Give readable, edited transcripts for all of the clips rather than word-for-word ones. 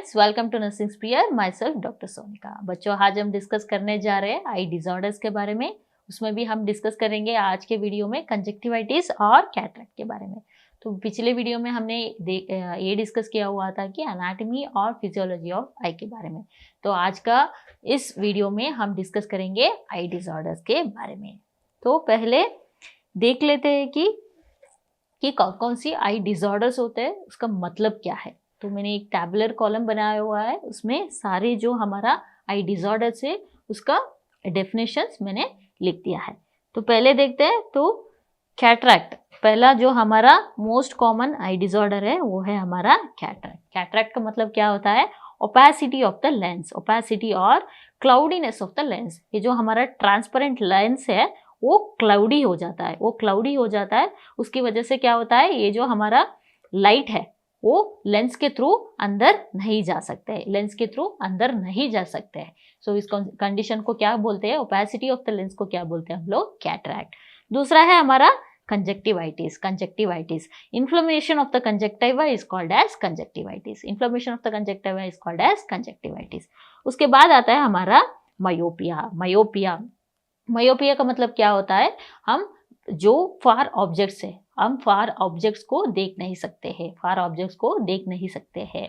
Friends, welcome to nursing sphere. Myself doctor Sonika. बच्चों, आज हम डिस्कस करने जा रहे हैं आई डिसऑर्डर्स के बारे में। उसमें भी हम डिस्कस करेंगे आज के वीडियो में कंजक्टिवाइटिस और कैटरेक्ट के बारे में। तो पिछले वीडियो में हमने ये डिस्कस किया हुआ था कि एनाटॉमी और फिजियोलॉजी ऑफ आई के बारे में। तो आज का इस वीडियो में हम डिस्कस करेंगे आई डिसऑर्डर्स के बारे में। तो पहले देख लेते हैं कि कौन कौन सी आई डिसऑर्डर्स होते हैं, उसका मतलब क्या है। तो मैंने एक टैबुलर कॉलम बनाया हुआ है, उसमें सारे जो हमारा आई डिसऑर्डर्स है उसका डेफिनेशंस मैंने लिख दिया है। तो पहले देखते हैं। तो कैटरैक्ट, पहला जो हमारा मोस्ट कॉमन आई डिसऑर्डर है वो है हमारा कैटरैक्ट। कैटरैक्ट का मतलब क्या होता है? Opacity of the lens, opacity और क्लाउडीनेस ऑफ द लेंस। ये जो हमारा ट्रांसपेरेंट लेंस है वो क्लाउडी हो जाता है, वो क्लाउडी हो जाता है। उसकी वजह से क्या होता है, ये जो हमारा लाइट है वो लेंस के थ्रू अंदर नहीं जा सकते हैं, लेंस के थ्रू अंदर नहीं जा सकते हैं। सो इस कंडीशन को क्या बोलते हैं? ओपेसिटी ऑफ द लेंस को क्या बोलते हैं हम लोग? कैटरैक्ट। दूसरा है हमारा conjunctivitis. Conjunctivitis, inflammation of the conjunctiva is called as conjunctivitis. Inflammation of the conjunctiva is called as conjunctivitis. उसके बाद आता है हमारा मायोपिया। मायोपिया, मायोपिया का मतलब क्या होता है? हम जो फार ऑब्जेक्ट्स है, हम फार ऑब्जेक्ट्स को देख नहीं सकते हैं, फार ऑब्जेक्ट्स को देख नहीं सकते हैं।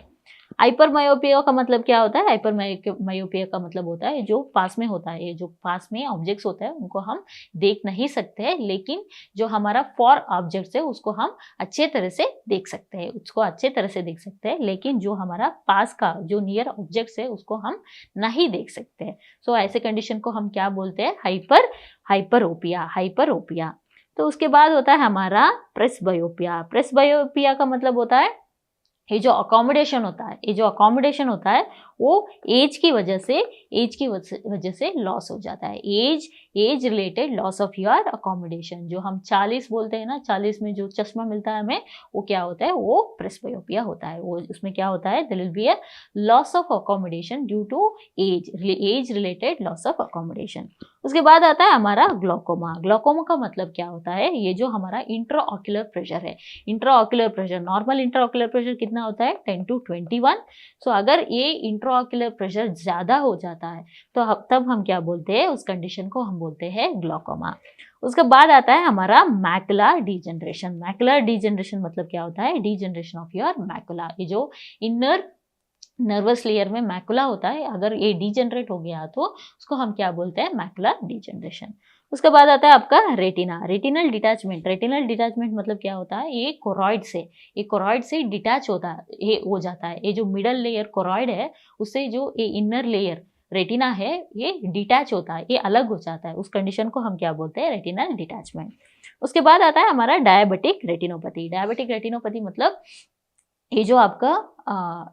हाइपर मायोपिया का मतलब क्या होता है? हाइपर मायोपिया का मतलब होता है जो पास में होता है, जो पास में ऑब्जेक्ट्स होता है उनको हम देख नहीं सकते हैं, लेकिन जो हमारा फॉर ऑब्जेक्ट्स है उसको हम अच्छे तरह से देख सकते हैं, उसको अच्छे तरह से देख सकते हैं, लेकिन जो हमारा पास का जो नियर ऑब्जेक्ट्स है उसको हम नहीं देख सकते हैं। सो ऐसे कंडीशन को हम क्या बोलते हैं? Hyperopia, hyperopia. तो उसके बाद होता है हमारा प्रेसबायोपिया। प्रेसबायोपिया का मतलब होता है ये जो अकोमोडेशन होता है, ये जो अकोमोडेशन होता है वो एज की वजह से लॉस हो जाता है। As related loss of your accommodation. जो हम 40 बोलते हैं ना, 40 में जो चश्मा मिलता है हमें, वो क्या होता है? वो प्रेसबायोपिया होता है। वो उसमें क्या होता है? There will be a loss of accommodation due to age related loss of accommodation. उसके बाद आता है हमारा ग्लोकोमा। ग्लोकोमा का मतलब क्या होता है? ये जो हमारा इंट्राऑक्यूलर प्रेशर है, intraocular pressure, normal intraocular pressure कितना होता है? 10 to 21। सो अगर ये इंट्राऑक्यूलर प्रेशर ज्यादा हो जाता है तो तब हम क्या बोलते हैं? उस कंडीशन को हम बोलते हैं ग्लोकोमा। उसके बाद आता है हमारा मैकुलर डिजेनरेशन। मैकुलर डिजेनरेशन मतलब क्या होता है? Degeneration of your macula. ये जो इनर नर्वस लेयर में मैकुला होता है, अगर ये डिजेनरेट हो गया तो उसको हम क्या बोलते हैं? Macular degeneration. उसके बाद आता है आपका retina, retinal detachment. Retinal detachment मतलब क्या होता है? ये कोरॉइड से डिटैच होता है, ये हो जाता है। ये जो मिडल लेयर कोरॉइड है उससे जो ये इनर लेयर रेटिना है ये डिटैच होता है, ये अलग हो जाता है। उस कंडीशन को हम क्या बोलते हैं? Retinal detachment. उसके बाद आता है हमारा डायबिटिक रेटिनोपैथी। डायबिटिक रेटिनोपैथी मतलब ये जो आपका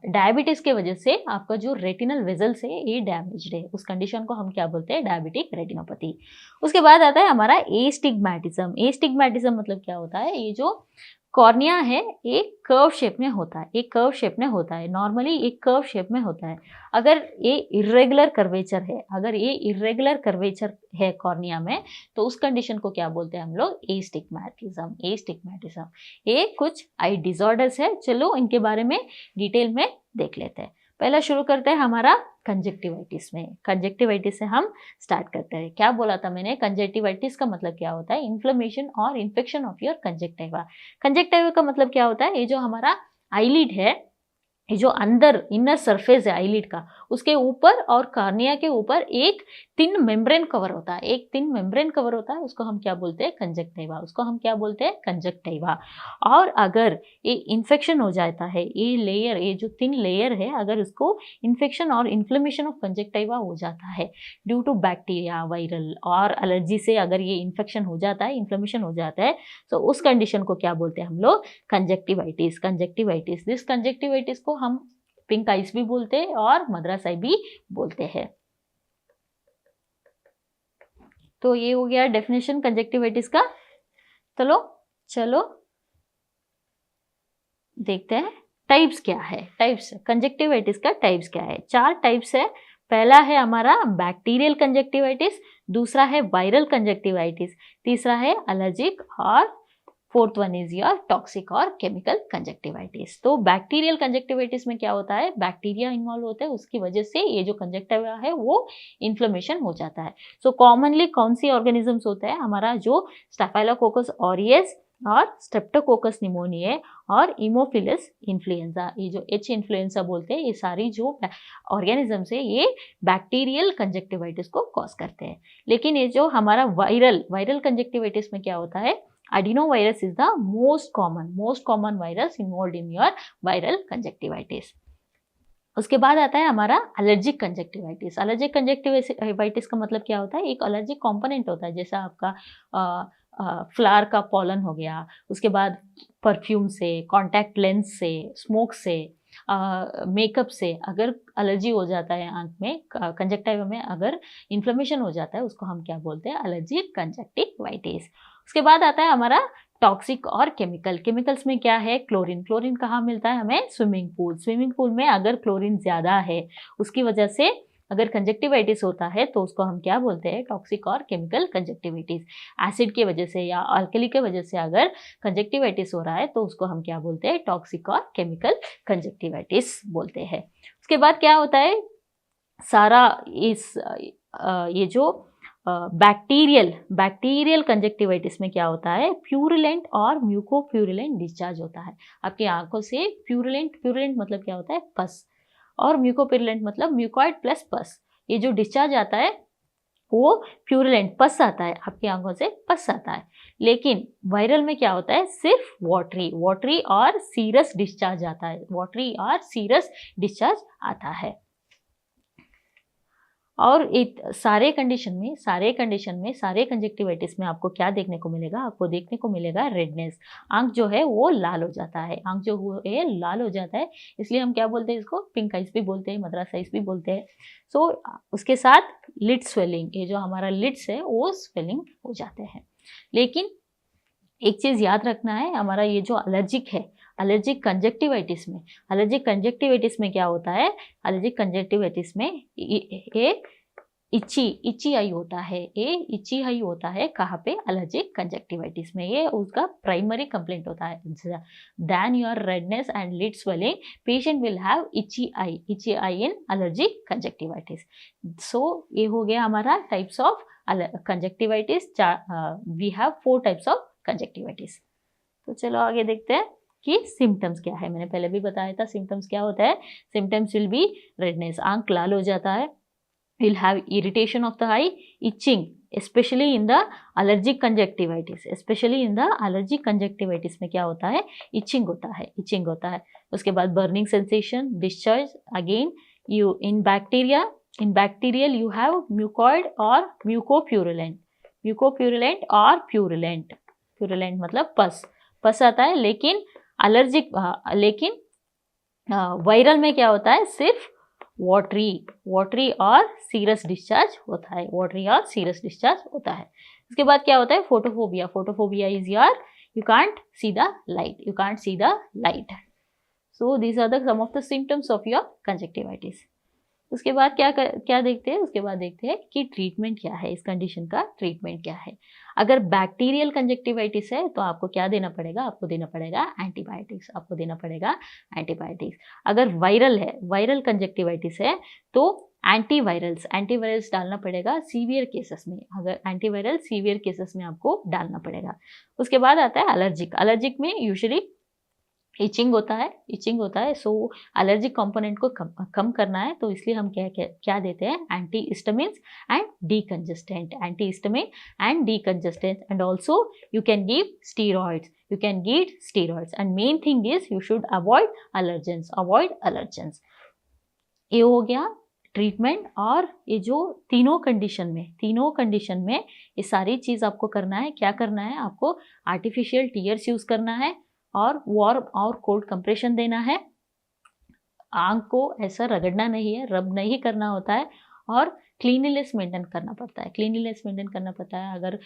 डायबिटीज के वजह से आपका जो रेटिनल वेजल्स है ये डैमेज्ड है, उस कंडीशन को हम क्या बोलते हैं? Diabetic retinopathy. उसके बाद आता है हमारा एस्टिग्मैटिज्म। एस्टिग्मैटिज्म मतलब क्या होता है? ये जो कॉर्निया है एक कर्व शेप में होता है, एक कर्व शेप में होता है, नॉर्मली एक कर्व शेप में होता है। अगर ये इर्रेगुलर कर्वेचर है, अगर ये इर्रेगुलर कर्वेचर है कॉर्निया में, तो उस कंडीशन को क्या बोलते हैं हम लोग? एस्टिग्मैटिज्म। एस्टिग्मैटिज्म ये कुछ आई डिसऑर्डर्स है। चलो इनके बारे में डिटेल में देख लेते हैं। पहला शुरू करते हैं हमारा कंजक्टिवाइटिस में। कंजक्टिवाइटिस से हम स्टार्ट करते हैं। क्या बोला था मैंने? कंजक्टिवाइटिस का मतलब क्या होता है? इन्फ्लेमेशन और infection of your conjunctiva. Conjunctiva का मतलब क्या होता है? ये जो हमारा आईलिड है, ये जो अंदर इनर सरफेस है आईलिड का, उसके ऊपर और कॉर्निया के ऊपर एक थिन मेम्ब्रेन कवर होता है, एक थिन मेम्ब्रेन कवर होता है, उसको हम क्या बोलते हैं? कंजक्टिवा। उसको हम क्या बोलते हैं? कंजक्टिवा। और अगर ये इन्फेक्शन हो जाता है, ये लेयर, ये जो थिन लेयर है, अगर उसको इन्फेक्शन और इन्फ्लेमेशन ऑफ कंजक्टिवा हो जाता है ड्यू टू बैक्टीरिया, वायरल और एलर्जी से, अगर ये इन्फेक्शन हो जाता है, इन्फ्लेमेशन हो जाता है, तो उस कंडीशन को क्या बोलते हैं हम लोग? कंजक्टिवाइटिस। कंजक्टिवाइटिस, दिस कंजक्टिवाइटिस को हम पिंक आइज भी बोलते हैं और मद्रास आई भी बोलते हैं। तो ये हो गया डेफिनेशन कंजक्टिवाइटिस का। चलो देखते हैं टाइप्स क्या है। टाइप्स कंजक्टिवाइटिस का टाइप्स क्या है? 4 टाइप्स है। पहला है हमारा बैक्टीरियल कंजक्टिवाइटिस, दूसरा है वायरल कंजक्टिवाइटिस, तीसरा है एलर्जिक और fourth one is your toxic और केमिकल कंजक्टिवाइटिस। तो बैक्टीरियल कंजक्टिवाइटिस में क्या होता है, बैक्टीरिया इन्वॉल्व होता है, उसकी वजह से ये जो कंजक्टिवा है वो इन्फ्लेमेशन हो जाता है। सो कॉमनली कौन सी ऑर्गेनिजम्स होता है, हमारा जो स्टाफाइलोकोकस ऑरियस और स्ट्रेप्टोकोकस निमोनियाe और इमोफिलस इन्फ्लुएंजा, ये जो एच इन्फ्लुएंजा बोलते हैं, ये सारी जो ऑर्गेनिजम्स है ये बैक्टीरियल कंजक्टिवाइटिस को कॉज करते हैं। लेकिन ये जो हमारा वायरल कंजक्टिवाइटिस में क्या होता है, adenovirus is the most common virus involved in your viral conjunctivitis। उसके बाद आता है हमारा एलर्जिक कंजक्टिवाइटिस। एलर्जिक कंजक्टिवाइटिस का मतलब क्या होता है, एक एलर्जिक कंपोनेंट होता है, जैसा आपका फ्लावर का पॉलन हो गया, उसके बाद परफ्यूम से, कॉन्टैक्ट लेंस से, स्मोक से, मेकअप से अगर एलर्जी हो जाता है आंख में, कंजक्टिवा में अगर इन्फ्लेमेशन हो जाता है, उसको हम क्या बोलते हैं, एलर्जिक कंजक्टिवाइटिस। उसके बाद आता है हमारा टॉक्सिक और केमिकल्स में क्या है, क्लोरीन कहाँ मिलता है हमें, स्विमिंग पूल में अगर क्लोरीन ज़्यादा है उसकी वजह से अगर कंजक्टिवाइटिस होता है तो उसको हम क्या बोलते हैं, टॉक्सिक और केमिकल कंजक्टिवाइटिस। एसिड की वजह से या अल्कली की वजह से अगर कंजक्टिवाइटिस हो रहा है तो उसको हम क्या बोलते हैं, टॉक्सिक और केमिकल कंजक्टिवाइटिस बोलते हैं। उसके बाद क्या होता है, सारा ये जो बैक्टीरियल कंजक्टिवाइटिस में क्या होता है, प्यूरिलेंट और म्यूकोप्यूरिलेंट डिस्चार्ज होता है आपकी आंखों से। प्यूरिलेंट मतलब क्या होता है, पस, और म्यूकोप्यूरिलेंट मतलब म्यूकॉइड प्लस पस। ये जो डिस्चार्ज आता है वो प्यूरिलेंट पस आता है, आपकी आंखों से पस आता है। लेकिन वायरल में क्या होता है, सिर्फ वाटरी और सीरस डिस्चार्ज आता है, वाटरी और सीरस डिस्चार्ज आता है। और सारे कंडीशन में सारे कंजक्टिवाइटिस में आपको क्या देखने को मिलेगा, आपको देखने को मिलेगा रेडनेस। आंख जो है वो लाल हो जाता है, लाल हो जाता है, इसलिए हम क्या बोलते हैं इसको, पिंक आइज भी बोलते हैं, मद्रास आइज भी बोलते हैं। सो उसके साथ लिड स्वेलिंग, ये जो हमारा लिड्स है वो स्वेलिंग हो जाते हैं। लेकिन एक चीज़ याद रखना है, हमारा ये जो एलर्जिक कंजक्टिवाइटिस में क्या होता है, एलर्जिक कंजक्टिवाइटिस में एक इची आई होता है, कहाँ पे, एलर्जिक कंजक्टिवाइटिस में। ये उसका प्राइमरी कंप्लेंट होता है। Then your redness and lid swelling, patient will have itchy eye in allergic conjunctivitis. So ये हो गया हमारा types of conjunctivitis. We have 4 types of conjunctivitis. तो चलो आगे देखते हैं कि सिम्टम्स क्या है। मैंने पहले भी बताया था सिम्टम्स क्या होता है। सिम्टम्स विल बी रेडनेस, आंख लाल हो जाता है, will have irritation of the eye, itching, specially in the allergic conjunctivitis में क्या होता है, इचिंग होता है। उसके बाद burning sensation, discharge. Again you in bacterial you have mucoid और म्यूकोप्यूरिलेंट और प्यूरिलेंट मतलब पस आता है। लेकिन वायरल में क्या होता है, सिर्फ वाटरी और सीरस डिस्चार्ज होता है, उसके बाद क्या होता है, photophobia is your you can't see the light. So these are the some of the symptoms of your conjunctivitis. उसके बाद क्या देखते हैं, उसके बाद देखते हैं कि ट्रीटमेंट क्या है, इस कंडीशन का ट्रीटमेंट क्या है। अगर बैक्टीरियल कंजक्टिवाइटिस है तो आपको क्या देना पड़ेगा, आपको देना पड़ेगा एंटीबायोटिक्स। अगर वायरल कंजक्टिवाइटिस है तो एंटीवायरल्स डालना पड़ेगा सीवियर केसेस में। अगर एंटीवायरल सीवियर केसेस में आपको डालना पड़ेगा। उसके बाद आता है एलर्जिक में यूजुअली इचिंग होता है। सो एलर्जिक कंपोनेंट को कम करना है, तो इसलिए हम क्या देते हैं, antihistamines and decongestant, and also you can give steroids, and main thing is you should avoid allergens. ये हो गया ट्रीटमेंट। और ये जो तीनों कंडीशन में ये सारी चीज़ आपको करना है। क्या करना है, आपको आर्टिफिशियल टीयर्स यूज़ करना है और वार्म और कोल्ड कंप्रेशन देना है। आंख को ऐसा रगड़ना नहीं है, रब नहीं करना होता है, और क्लीनलीनेस मेंटेन करना पड़ता है। अगर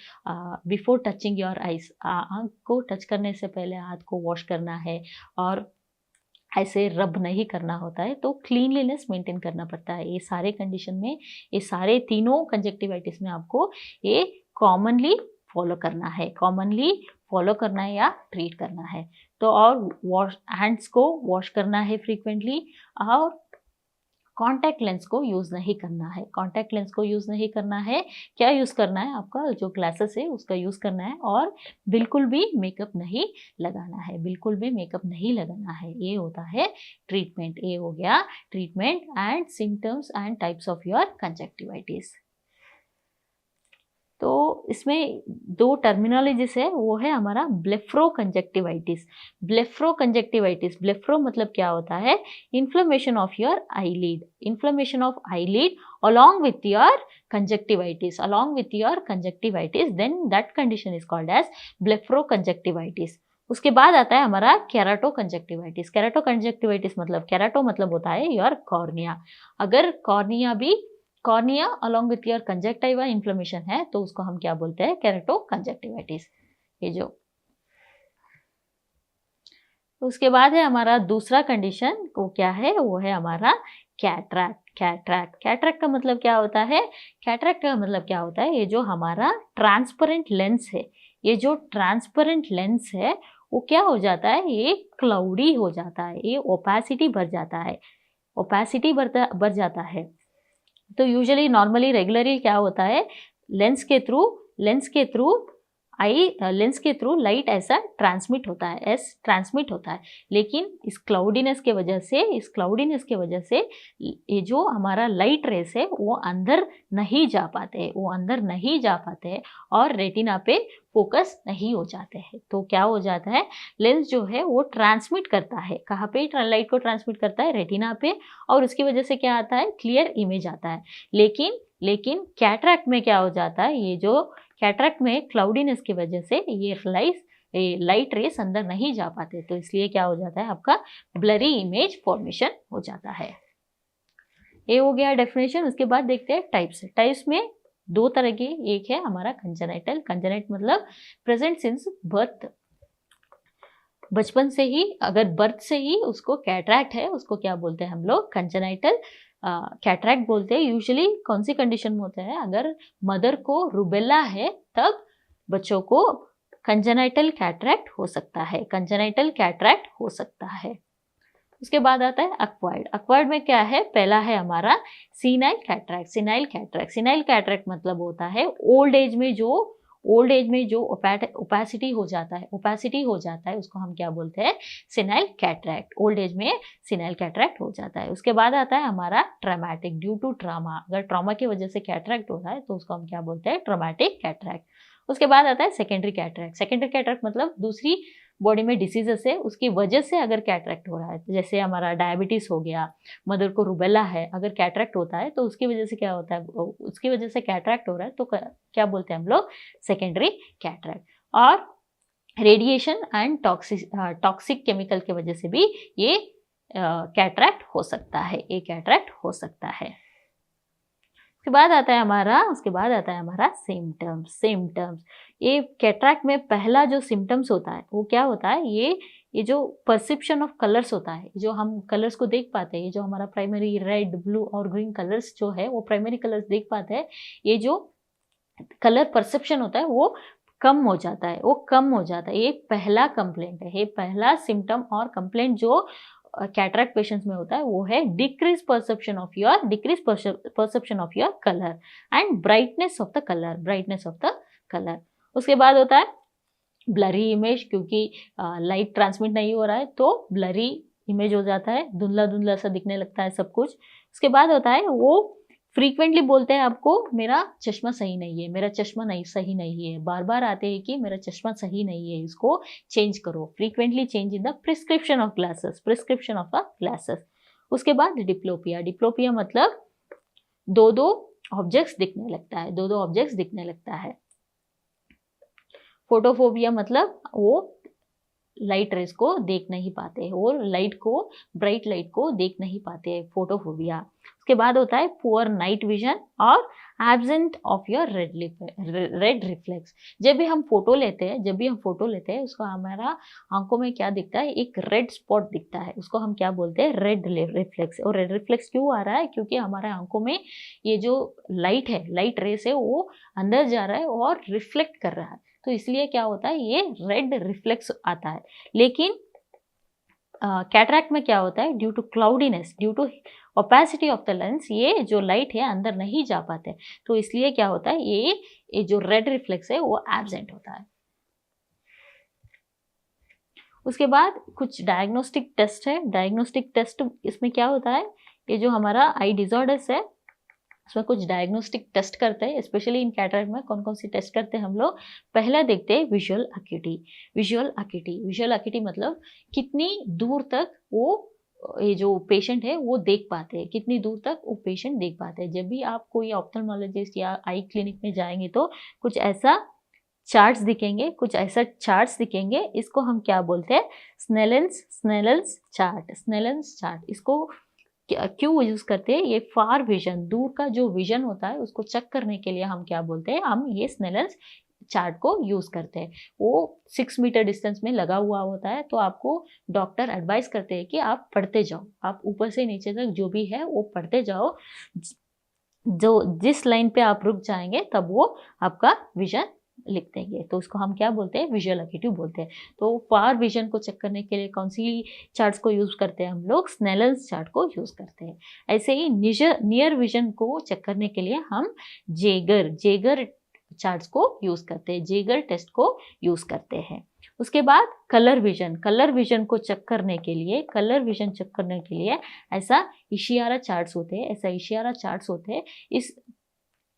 बिफोर टचिंग योर आइज, आंख को टच करने से पहले हाथ को वॉश करना है और ऐसे रब नहीं करना होता है, तो क्लीनलीनेस मेंटेन करना पड़ता है। ये सारे कंडीशन में, ये सारे तीनों कंजक्टिवाइटिस में आपको ये कॉमनली फॉलो फॉलो करना है या ट्रीट करना है। तो और हैंड्स को वॉश करना है फ्रीक्वेंटली, और कॉन्टैक्ट लेंस को यूज़ नहीं करना है। कॉन्टैक्ट लेंस को यूज़ नहीं करना है, क्या यूज़ करना है, आपका जो ग्लासेस है उसका यूज़ करना है, और बिल्कुल भी मेकअप नहीं लगाना है, बिल्कुल भी मेकअप नहीं लगाना है। ये होता है ट्रीटमेंट। ये हो गया treatment and symptoms and types of your conjunctivitis. तो इसमें दो टर्मिनोलॉजीज है, वो है हमारा ब्लेफ्रोकंजक्टिवाइटिस। ब्लेफ्रोकंजक्टिवाइटिस, ब्लेफ्रो मतलब क्या होता है, inflammation of your eyelid, inflammation of eyelid along with your conjunctivitis, along with your conjunctivitis, then that condition is called as ब्लेफ्रोकंजक्टिवाइटिस। उसके बाद आता है हमारा केराटोकंजक्टिवाइटिस। केराटोकंजक्टिवाइटिस मतलब, केराटो मतलब होता है योर कॉर्निया। अगर cornea along with your conjunctiva inflammation है तो उसको हम क्या बोलते हैं, केराटोकंजक्टिवाइटिस। ये जो उसके बाद है हमारा दूसरा कंडीशन, वो क्या है, वो है हमारा कैटरैक्ट। कैटरैक्ट का मतलब क्या होता है, कैटरैक्ट का मतलब क्या होता है, ये जो हमारा ट्रांसपेरेंट लेंस है, ये जो ट्रांसपेरेंट लेंस है वो क्या हो जाता है, ये क्लाउडी हो जाता है, ये ओपेसिटी बढ़ जाता है, ओपेसिटी बढ़ जाता है। तो यूजुअली नॉर्मली रेगुलरली क्या होता है, लेंस के थ्रू लाइट ऐसा ट्रांसमिट होता है, लेकिन इस क्लाउडीनेस के वजह से ये जो हमारा लाइट रेस है वो अंदर नहीं जा पाते, और रेटिना पे फोकस नहीं हो जाते हैं। तो क्या हो जाता है, लेंस जो है वो ट्रांसमिट करता है, कहाँ पे लाइट को ट्रांसमिट करता है, रेटिना पे, और उसकी वजह से क्या आता है, क्लियर इमेज आता है। लेकिन कैटरैक्ट में क्या हो जाता है, ये जो कैटरैक्ट में क्लाउडीनेस की वजह से ये लाइट रेस अंदर नहीं जा पाते, तो इसलिए क्या हो जाता है, आपका ब्लरी इमेज फॉर्मेशन हो जाता है। ये हो गया डेफिनेशन। उसके बाद देखते हैं टाइप्स में दो तरह के, एक है हमारा कंजेनाइटल, मतलब प्रेजेंट सिंस बर्थ, बचपन से ही, अगर बर्थ से ही उसको कैटरैक्ट है, उसको क्या बोलते हैं हम लोग, कंजेनाइटल कैटरैक्ट बोलते हैं। यूजुअली कौन सी कंडीशन में होता है, अगर मदर को रुबेला है तब बच्चों को कंजेनाइटल कैटरैक्ट हो सकता है, उसके बाद आता है अक्वायर्ड में क्या है, पहला है हमारा सीनाइल कैटरैक्ट मतलब होता है ओल्ड एज में जो ओपेसिटी हो जाता है, उसको हम क्या बोलते हैं, सीनाइल कैटरैक्ट। ओल्ड एज में सीनाइल कैटरैक्ट हो जाता है। उसके बाद आता है हमारा ट्रॉमेटिक, ड्यू टू ट्रामा, अगर ट्रामा की वजह से कैटरैक्ट हो रहा है तो उसको हम क्या बोलते हैं, ट्रॉमेटिक कैटरैक्ट। उसके बाद आता है सेकेंडरी कैटरैक्ट मतलब दूसरी बॉडी में डिसीजेस है उसकी वजह से अगर कैटरैक्ट हो रहा है, जैसे हमारा डायबिटीज हो गया, मदर को रुबेला है, अगर कैटरैक्ट होता है तो उसकी वजह से क्या होता है, उसकी वजह से कैटरैक्ट हो रहा है तो क्या बोलते हैं हम लोग, सेकेंडरी कैटरैक्ट। और रेडिएशन एंड टॉक्सिक केमिकल की वजह से भी ये कैटरैक्ट हो सकता है, उसके बाद आता है हमारा सिम्टम्स। ये कैटरैक्ट में पहला जो सिम्टम्स होता है वो क्या होता है, ये जो परसेप्शन ऑफ कलर्स होता है, जो हम कलर्स को देख पाते हैं, ये जो हमारा प्राइमरी रेड, ब्लू और ग्रीन कलर्स जो है वो प्राइमरी कलर्स देख पाते हैं, ये जो कलर परसेप्शन होता है वो कम हो जाता है, ये पहला कंप्लेंट है, ये पहला सिम्टम और कंप्लेंट जो कैटरैक्ट पेशेंट्स में होता है वो है decrease perception of your colour and brightness of the colour. उसके बाद होता है ब्लरी इमेज, क्योंकि लाइट ट्रांसमिट नहीं हो रहा है तो ब्लरी इमेज हो जाता है, धुंधला सा दिखने लगता है सब कुछ। उसके बाद होता है वो फ्रीक्वेंटली बोलते हैं आपको मेरा चश्मा सही नहीं है, सही नहीं है, बार बार आते हैं कि मेरा चश्मा सही नहीं है, इसको चेंज करो, frequently change in the prescription of glasses. उसके बाद डिप्लोपिया मतलब दो ऑब्जेक्ट्स दिखने लगता है। फोटोफोबिया मतलब वो लाइट रेस को देख नहीं पाते, वो ब्राइट लाइट को देख नहीं पाते, फोटोफोबिया। उसके बाद होता है पुअर नाइट विजन और absent of your red reflex. जब भी हम फोटो लेते हैं उसको हमारा आंखों में क्या दिखता है, एक रेड स्पॉट दिखता है, उसको हम क्या बोलते हैं, रेड रिफ्लेक्स। और रेड रिफ्लेक्स क्यों आ रहा है, क्योंकि हमारे आंखों में ये जो लाइट रेस है वो अंदर जा रहा है और रिफ्लेक्ट कर रहा है, तो इसलिए क्या होता है, ये रेड रिफ्लेक्स आता है। लेकिन कैटरैक्ट में क्या होता है, due to cloudiness, due to opacity of the lens, ये जो लाइट है अंदर नहीं जा पाते, तो इसलिए क्या होता है, ये जो रेड रिफ्लेक्स है वो एब्सेंट होता है। उसके बाद कुछ डायग्नोस्टिक टेस्ट है। डायग्नोस्टिक टेस्ट इसमें क्या होता है, ये जो हमारा आई डिसऑर्डर्स है उसमें कुछ डायग्नोस्टिक टेस्ट करते हैं। स्पेशली इन कैटरैक्ट में कौन कौन सी टेस्ट करते हैं हम लोग, पहला देखते हैं विजुअल अक्यूटी। विजुअल अक्यूटी मतलब कितनी दूर तक वो ये जो पेशेंट है वो देख पाते हैं, कितनी दूर तक वो पेशेंट देख पाते हैं। जब भी आप कोई ऑप्थेल्मोलॉजिस्ट या आई क्लिनिक में जाएंगे तो कुछ ऐसा चार्ट्स दिखेंगे। इसको हम क्या बोलते हैं, स्नेलन्स चार्ट। इसको क्यों यूज करते हैं, ये फार विजन, दूर का जो विजन होता है उसको चेक करने के लिए हम क्या बोलते हैं, हम ये स्नेलन्स चार्ट को यूज करते हैं। वो 6 मीटर डिस्टेंस में लगा हुआ होता है, तो आपको डॉक्टर एडवाइस करते हैं कि आप पढ़ते जाओ, आप ऊपर से नीचे तक जो भी है वो पढ़ते जाओ, जो जिस लाइन पे आप रुक जाएंगे तब वो आपका विजन लिख देंगे। तो उसको हम क्या बोलते हैं, विजुअल अक्यूटी बोलते हैं। तो फार विजन को चेक करने के लिए कौन सी चार्ट्स को यूज करते हैं हम लोग, स्नेलन्स चार्ट को यूज करते हैं। ऐसे ही नियर विजन को चेक करने के लिए हम जेगर चार्ट्स को यूज करते हैं, जेगर टेस्ट को यूज करते हैं। उसके बाद कलर विजन को चेक करने के लिए ऐसा इशियारा चार्ट्स होते हैं।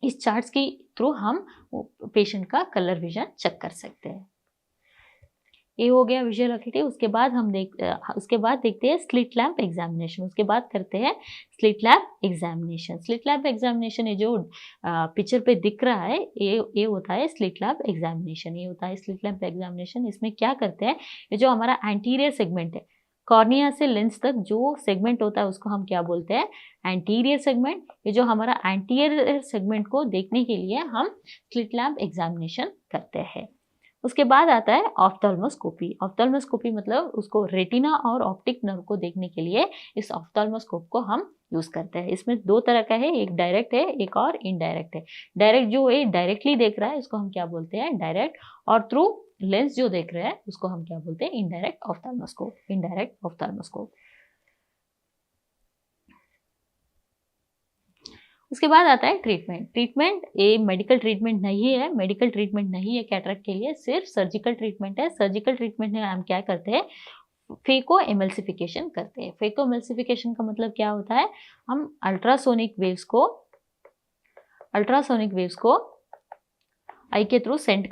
इस चार्ट्स के थ्रू हम पेशेंट का कलर विजन चेक कर सकते हैं। ये हो गया विजुअल अक्यूटी। उसके बाद देखते हैं स्लिट लैम्प एग्जामिनेशन। उसके बाद करते हैं स्लिट लैम्प एग्जामिनेशन। ये जो पिक्चर पे दिख रहा है ये होता है स्लिट लैम्प एग्जामिनेशन। इसमें क्या करते हैं, ये जो हमारा एंटीरियर सेगमेंट है, कॉर्निया से लेंस तक जो सेगमेंट होता है उसको हम क्या बोलते हैं, एंटीरियर सेगमेंट। ये जो हमारा एंटीरियर सेगमेंट को देखने के लिए हम स्लिट लैम्प एग्जामिनेशन करते हैं। उसके बाद आता है ऑफ्थल्मोस्कोपी मतलब उसको रेटिना और ऑप्टिक नर्व को देखने के लिए इस ऑफ्थल्मोस्कोप को हम यूज करते हैं। इसमें 2 तरह का है, एक डायरेक्ट है, एक और इनडायरेक्ट है। डायरेक्ट जो है डायरेक्टली देख रहा है उसको हम क्या बोलते हैं, डायरेक्ट, और थ्रू लेंस जो देख रहे हैं उसको हम क्या बोलते हैं, इनडायरेक्ट ऑफ्थल्मोस्कोप। उसके बाद आता है ट्रीटमेंट। ये मेडिकल ट्रीटमेंट नहीं है कैटरैक्ट के लिए, सिर्फ सर्जिकल ट्रीटमेंट है। सर्जिकल ट्रीटमेंट में हम क्या करते हैं, फेको एमल्सिफिकेशन करते हैं। फेको एमल्सिफिकेशन का मतलब क्या होता है, हम अल्ट्रासोनिक वेव्स को आई के थ्रू सेंड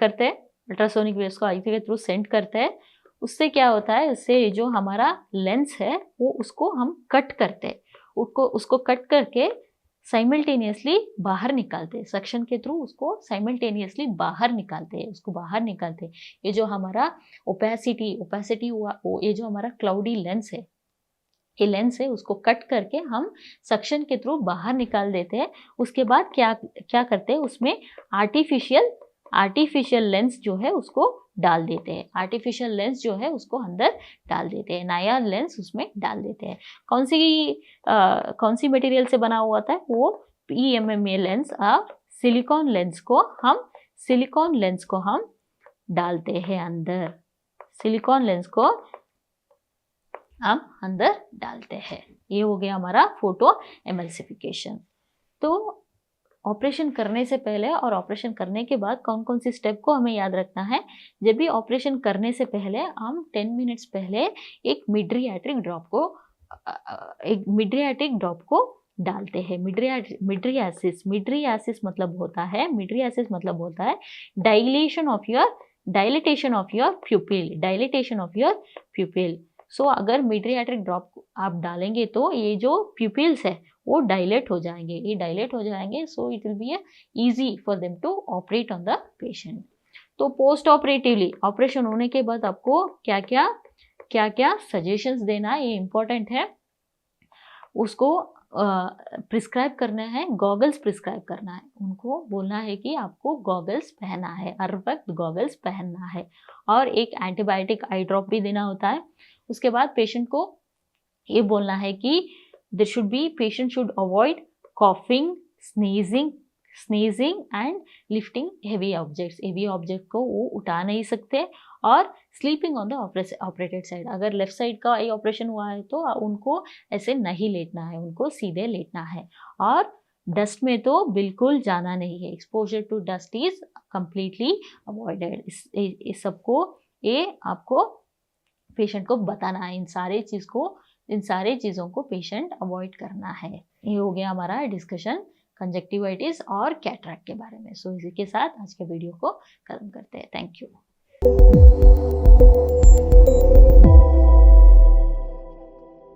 करते हैं। उससे क्या होता है, उससे जो हमारा लेंस है वो उसको हम कट करते हैं, उसको कट करके साइमल्टेनियसली बाहर निकालते हैं, सक्शन के थ्रू उसको साइमल्टेनियसली बाहर निकालते हैं। ये जो हमारा ओपेसिटी हुआ, ये जो हमारा क्लाउडी लेंस है उसको कट करके हम सक्शन के थ्रू बाहर निकाल देते हैं। उसके बाद क्या करते हैं, उसमें आर्टिफिशियल लेंस जो है उसको डाल देते हैं, नया लेंस उसमें डाल देते हैं। कौन सी मटेरियल से बना हुआ था, वो PMMA लेंस और सिलिकॉन लेंस को हम डालते हैं अंदर, डालते हैं। ये हो गया हमारा फोटो एमल्सिफिकेशन। तो ऑपरेशन करने से पहले और ऑपरेशन करने के बाद कौन कौन सी स्टेप को हमें याद रखना है। जब भी ऑपरेशन करने से पहले हम 10 मिनट्स पहले एक मिड्रियाट्रिक ड्रॉप को डालते हैं। मिड्रियासिस मतलब होता है डायलेटेशन ऑफ योर प्यूपिल। सो अगर मिड्रियाट्रिक ड्रॉप आप डालेंगे तो ये जो प्यूपिल्स है वो डायलेट हो जाएंगे, so it will be easy for them to operate on the patient. तो पोस्ट ऑपरेटिवली, ऑपरेशन होने के बाद आपको क्या क्या सजेशंस देना है, ये इम्पोर्टेंट है। उसको प्रिस्क्राइब करना है, गॉगल्स प्रिस्क्राइब करना है, उनको बोलना है कि आपको गॉगल्स पहनना है, हर वक्त गॉगल्स पहनना है, और एक एंटीबायोटिक आई ड्रॉप भी देना होता है। उसके बाद पेशेंट को ये बोलना है कि patient should avoid coughing, sneezing, sneezing and lifting heavy objects, heavy object को वो उठा नहीं सकते, और sleeping on the operated side, अगर लेफ्ट साइड का आई ऑपरेशन हुआ है तो उनको ऐसे नहीं लेटना है, उनको सीधे लेटना है। और डस्ट में तो बिल्कुल जाना नहीं है, exposure to dust is completely avoided. इस सबको ये आपको पेशेंट को बताना है, इन सारे चीज़ों को पेशेंट अवॉइड करना है। ये हो गया हमारा डिस्कशन कंजक्टिवाइटिस और कैटरैक्ट के बारे में। सो इसी के साथ आज के वीडियो को खत्म करते हैं। Thank you.